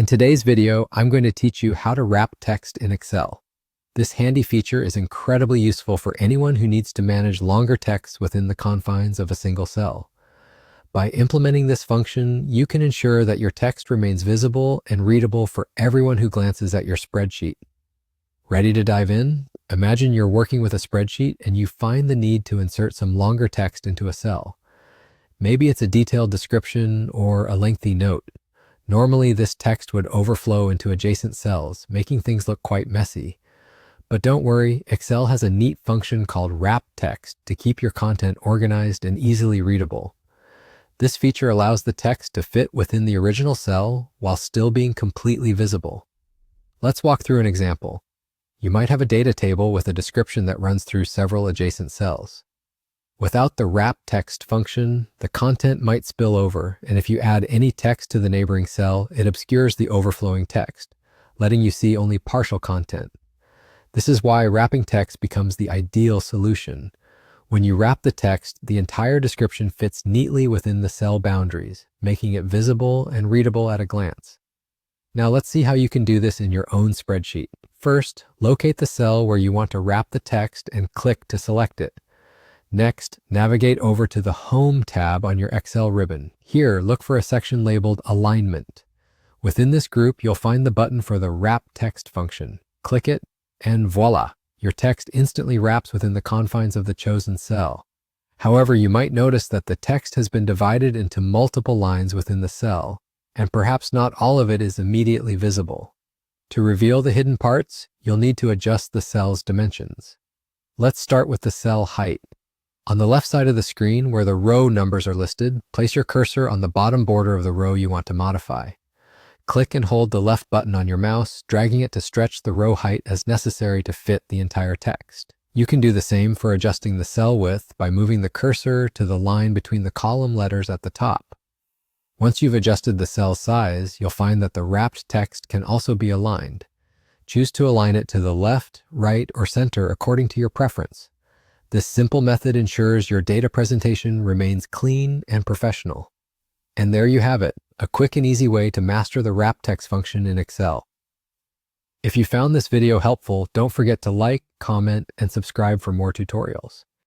In today's video, I'm going to teach you how to wrap text in Excel. This handy feature is incredibly useful for anyone who needs to manage longer text within the confines of a single cell. By implementing this function, you can ensure that your text remains visible and readable for everyone who glances at your spreadsheet. Ready to dive in? Imagine you're working with a spreadsheet and you find the need to insert some longer text into a cell. Maybe it's a detailed description or a lengthy note. Normally, this text would overflow into adjacent cells, making things look quite messy. But don't worry, Excel has a neat function called wrap text to keep your content organized and easily readable. This feature allows the text to fit within the original cell while still being completely visible. Let's walk through an example. You might have a data table with a description that runs through several adjacent cells. Without the wrap text function, the content might spill over, and if you add any text to the neighboring cell, it obscures the overflowing text, letting you see only partial content. This is why wrapping text becomes the ideal solution. When you wrap the text, the entire description fits neatly within the cell boundaries, making it visible and readable at a glance. Now let's see how you can do this in your own spreadsheet. First, locate the cell where you want to wrap the text and click to select it. Next, navigate over to the Home tab on your Excel ribbon. Here, look for a section labeled Alignment. Within this group, you'll find the button for the Wrap Text function. Click it, and voila! Your text instantly wraps within the confines of the chosen cell. However, you might notice that the text has been divided into multiple lines within the cell, and perhaps not all of it is immediately visible. To reveal the hidden parts, you'll need to adjust the cell's dimensions. Let's start with the cell height. On the left side of the screen, where the row numbers are listed, place your cursor on the bottom border of the row you want to modify. Click and hold the left button on your mouse, dragging it to stretch the row height as necessary to fit the entire text. You can do the same for adjusting the cell width by moving the cursor to the line between the column letters at the top. Once you've adjusted the cell size, you'll find that the wrapped text can also be aligned. Choose to align it to the left, right, or center according to your preference. This simple method ensures your data presentation remains clean and professional. And there you have it, a quick and easy way to master the wrap text function in Excel. If you found this video helpful, don't forget to like, comment, and subscribe for more tutorials.